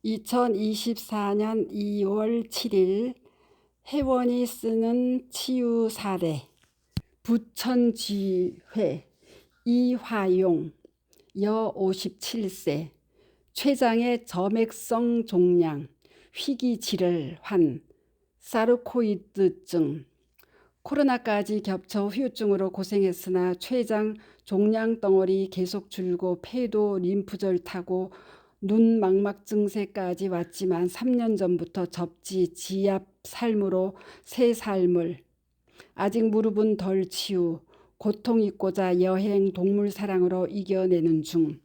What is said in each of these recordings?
2024년 2월 7일 회원이 쓰는 치유 사례 부천지회 이화용 여 57세 췌장의 점액성 종양 희귀질환 사르코이드증 코로나까지 겹쳐 후유증으로 고생했으나 췌장 종양 덩어리 계속 줄고 폐도 림프절 타고 눈 망막 증세까지 왔지만 3년 전부터 접지 지압 삶으로 새 삶을 아직 무릎은 덜 치유 고통 잊고자 여행 동물 사랑으로 이겨내는 중.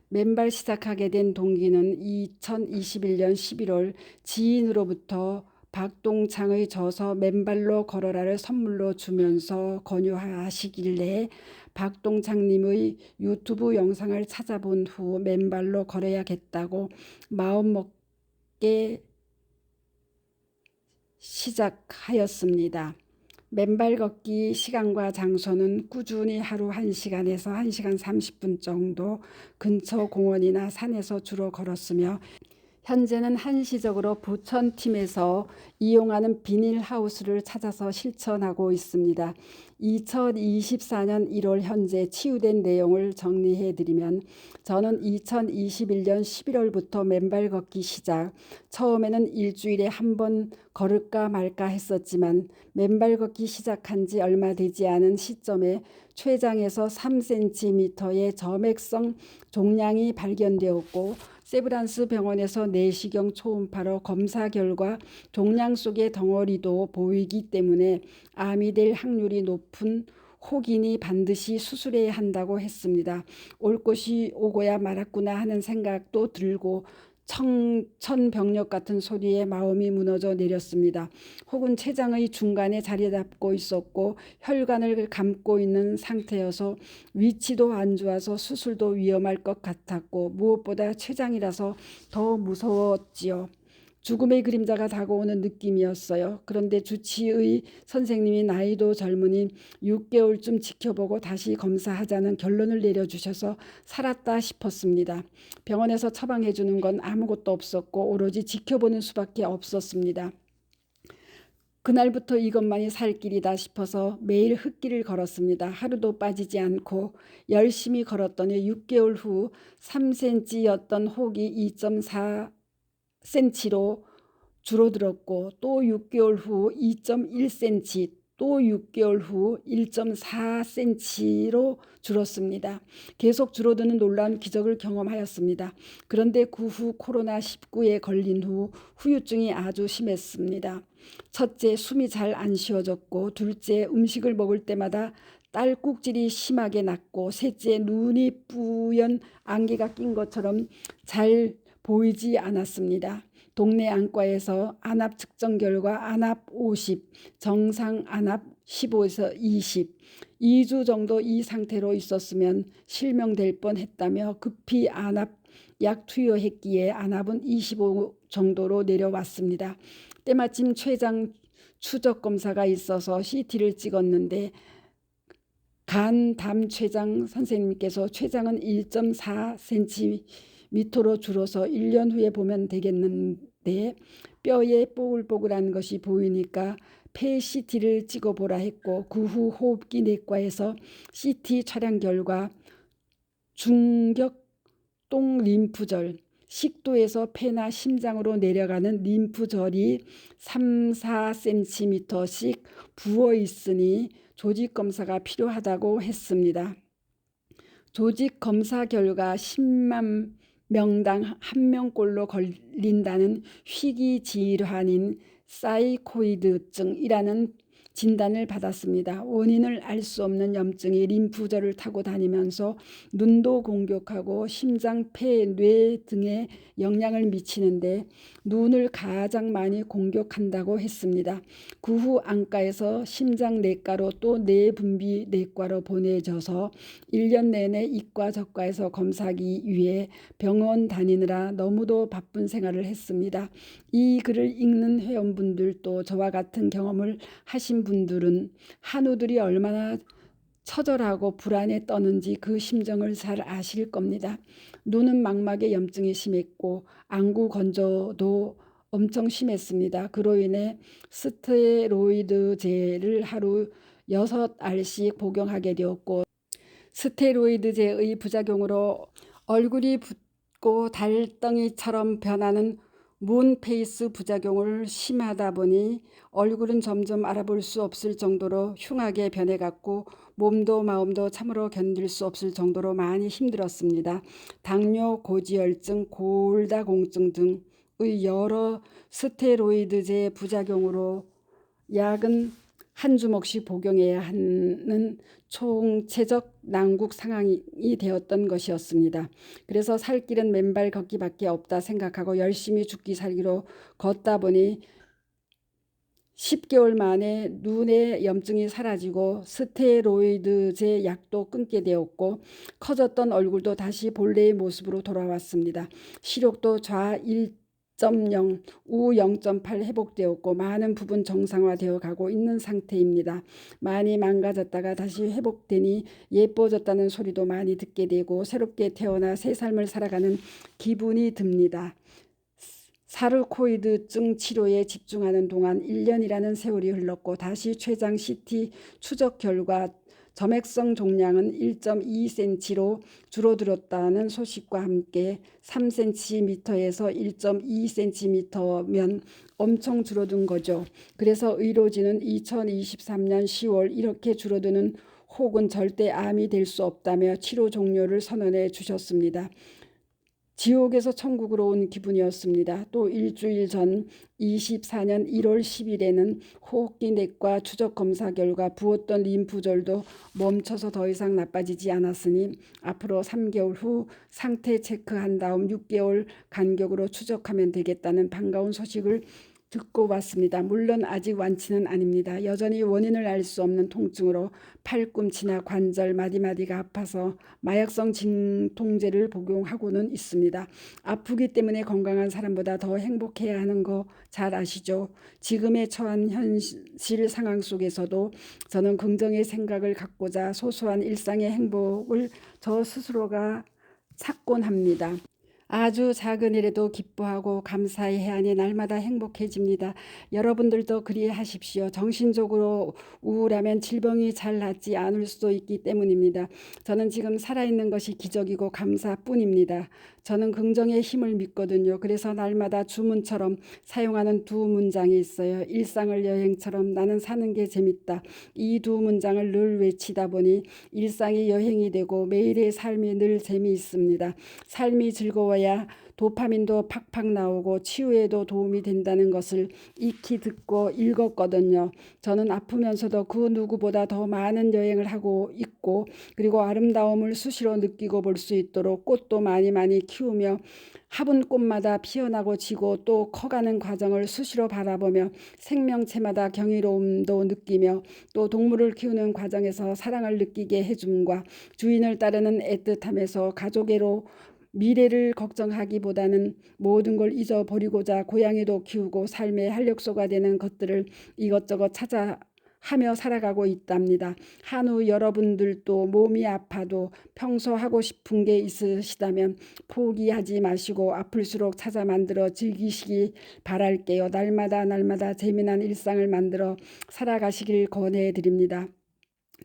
맨발 시작하게 된 동기는 2021년 11월 지인으로부터 박동창의 저서 맨발로 걸어라를 선물로 주면서 권유하시길래 박동창님의 유튜브 영상을 찾아본 후 맨발로 걸어야겠다고 마음먹게 시작하였습니다. 맨발 걷기 시간과 장소는 꾸준히 하루 1시간에서 1시간 30분 정도 근처 공원이나 산에서 주로 걸었으며 현재는 한시적으로 부천팀에서 이용하는 비닐하우스를 찾아서 실천하고 있습니다. 2024년 1월 현재 치유된 내용을 정리해드리면 저는 2021년 11월부터 맨발 걷기 시작. 처음에는 일주일에 한 번 걸을까 말까 했었지만 맨발 걷기 시작한 지 얼마 되지 않은 시점에 췌장에서 3cm의 점액성 종양이 발견되었고 세브란스 병원에서 내시경 초음파로 검사 결과 종양 속의 덩어리도 보이기 때문에 암이 될 확률이 높은 혹이니 반드시 수술해야 한다고 했습니다. 올 것이 오고야 말았구나 하는 생각도 들고 청천벽력 같은 소리에 마음이 무너져 내렸습니다. 혹은 췌장의 중간에 자리 잡고 있었고 혈관을 감고 있는 상태여서 위치도 안 좋아서 수술도 위험할 것 같았고 무엇보다 췌장이라서 더 무서웠지요. 죽음의 그림자가 다가오는 느낌이었어요. 그런데 주치의 선생님이 나이도 젊으니 6개월쯤 지켜보고 다시 검사하자는 결론을 내려주셔서 살았다 싶었습니다. 병원에서 처방해주는 건 아무것도 없었고 오로지 지켜보는 수밖에 없었습니다. 그날부터 이것만이 살 길이다 싶어서 매일 흙길을 걸었습니다. 하루도 빠지지 않고 열심히 걸었더니 6개월 후 3cm였던 혹이 2.4cm로 줄어들었고 또 6개월 후 2.1cm 또 6개월 후 1.4cm로 줄었습니다. 계속 줄어드는 놀라운 기적을 경험하였습니다. 그런데 그 후 코로나19에 걸린 후 후유증이 아주 심했습니다. 첫째, 숨이 잘 안 쉬어졌고 둘째, 음식을 먹을 때마다 딸꾹질이 심하게 났고 셋째, 눈이 뿌연 안개가 낀 것처럼 잘 보이지 않았습니다. 동네 안과에서 안압 측정 결과 안압 50, 정상 안압 15에서 20, 2주 정도 이 상태로 있었으면 실명될 뻔했다며 급히 안압 약 투여했기에 안압은 25 정도로 내려왔습니다. 때마침 췌장 추적 검사가 있어서 CT를 찍었는데 간담췌장 선생님께서 췌장은 1.4cm로 줄어서 1년 후에 보면 되겠는데 뼈에 뽀글뽀글한 것이 보이니까 폐 CT를 찍어보라 했고 그 후 호흡기 내과에서 CT 촬영 결과 중격동 림프절 식도에서 폐나 심장으로 내려가는 림프절이 3-4cm씩 부어 있으니 조직검사가 필요하다고 했습니다. 조직검사 결과 10만 명당 1명꼴로 걸린다는 희귀질환인 사이코이드증이라는 진단을 받았습니다. 원인을 알 수 없는 염증이 림프절을 타고 다니면서 눈도 공격하고 심장, 폐, 뇌 등에 영향을 미치는데 눈을 가장 많이 공격한다고 했습니다. 그 후 안과에서 심장내과로 또 뇌분비내과로 보내져서 1년 내내 이과 저과에서 검사하기 위해 병원 다니느라 너무도 바쁜 생활을 했습니다. 이 글을 읽는 회원분들도 저와 같은 경험을 하신 분들은 한우들이 얼마나 처절하고 불안에 떠는지 그 심정을 잘 아실 겁니다. 눈은 망막에 염증이 심했고 안구 건조도 엄청 심했습니다. 그로 인해 스테로이드제를 하루 6알씩 복용하게 되었고 스테로이드제의 부작용으로 얼굴이 붓고 달덩이처럼 변하는 문페이스 부작용을 심하다 보니 얼굴은 점점 알아볼 수 없을 정도로 흉하게 변해갔고 몸도 마음도 참으로 견딜 수 없을 정도로 많이 힘들었습니다. 당뇨, 고지혈증, 골다공증 등의 여러 스테로이드제 부작용으로 약은 한 주먹씩 복용해야 하는 총체적 난국 상황이 되었던 것이었습니다. 그래서 살 길은 맨발 걷기밖에 없다 생각하고 열심히 죽기 살기로 걷다 보니 10개월 만에 눈의 염증이 사라지고 스테로이드제 약도 끊게 되었고 커졌던 얼굴도 다시 본래의 모습으로 돌아왔습니다. 시력도 좌 1.0, 우 0.8 회복되었고 많은 부분 정상화되어 가고 있는 상태입니다. 많이 망가졌다가 다시 회복되니 예뻐졌다는 소리도 많이 듣게 되고 새롭게 태어나 새 삶을 살아가는 기분이 듭니다. 사르코이드증 치료에 집중하는 동안 1년이라는 세월이 흘렀고 다시 췌장 CT 추적 결과 점액성 종양은 1.2cm로 줄어들었다는 소식과 함께 3cm에서 1.2cm면 엄청 줄어든 거죠. 그래서 의료진은 2023년 10월 이렇게 줄어드는 혹은 절대 암이 될 수 없다며 치료 종료를 선언해 주셨습니다. 지옥에서 천국으로 온 기분이었습니다. 또 일주일 전 24년 1월 10일에는 호흡기 내과 추적 검사 결과 부었던 림프절도 멈춰서 더 이상 나빠지지 않았으니 앞으로 3개월 후 상태 체크한 다음 6개월 간격으로 추적하면 되겠다는 반가운 소식을 듣고 왔습니다. 물론 아직 완치는 아닙니다. 여전히 원인을 알 수 없는 통증으로 팔꿈치나 관절 마디마디가 아파서 마약성 진통제를 복용하고는 있습니다. 아프기 때문에 건강한 사람보다 더 행복해야 하는 거 잘 아시죠? 지금의 처한 현실 상황 속에서도 저는 긍정의 생각을 갖고자 소소한 일상의 행복을 저 스스로가 찾곤 합니다. 아주 작은 일에도 기뻐하고 감사해야 하니 날마다 행복해집니다. 여러분들도 그리하십시오. 정신적으로 우울하면 질병이 잘 낫지 않을 수도 있기 때문입니다. 저는 지금 살아있는 것이 기적이고 감사뿐입니다. 저는 긍정의 힘을 믿거든요. 그래서 날마다 주문처럼 사용하는 두 문장이 있어요. 일상을 여행처럼 나는 사는 게 재밌다. 이 두 문장을 늘 외치다 보니 일상이 여행이 되고 매일의 삶이 늘 재미있습니다. 삶이 즐거워야 도파민도 팍팍 나오고 치유에도 도움이 된다는 것을 익히 듣고 읽었거든요. 저는 아프면서도 그 누구보다 더 많은 여행을 하고 있고 그리고 아름다움을 수시로 느끼고 볼 수 있도록 꽃도 많이 키우며 화분 꽃마다 피어나고 지고 또 커가는 과정을 수시로 바라보며 생명체마다 경이로움도 느끼며 또 동물을 키우는 과정에서 사랑을 느끼게 해줌과 주인을 따르는 애틋함에서 가족애로 미래를 걱정하기보다는 모든 걸 잊어버리고자 고양이도 키우고 삶의 활력소가 되는 것들을 이것저것 찾아 하며 살아가고 있답니다. 한우 여러분들도 몸이 아파도 평소 하고 싶은 게 있으시다면 포기하지 마시고 아플수록 찾아 만들어 즐기시기 바랄게요. 날마다 재미난 일상을 만들어 살아가시길 권해드립니다.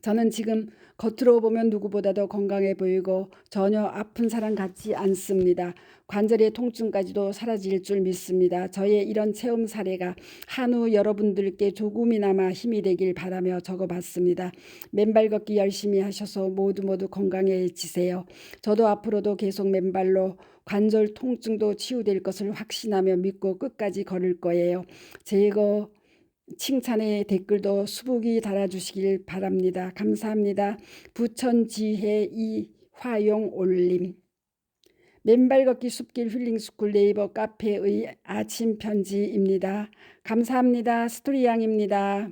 저는 지금 겉으로 보면 누구보다도 건강해 보이고 전혀 아픈 사람 같지 않습니다. 관절의 통증까지도 사라질 줄 믿습니다. 저의 이런 체험 사례가 한우 여러분들께 조금이나마 힘이 되길 바라며 적어봤습니다. 맨발 걷기 열심히 하셔서 모두 건강해지세요. 저도 앞으로도 계속 맨발로 관절 통증도 치유될 것을 확신하며 믿고 끝까지 걸을 거예요. 제거 칭찬의 댓글도 수북이 달아주시길 바랍니다. 감사합니다. 부천지혜 이화용 올림. 맨발 걷기 숲길 힐링스쿨 네이버 카페의 아침 편지입니다. 감사합니다. 스토리양입니다.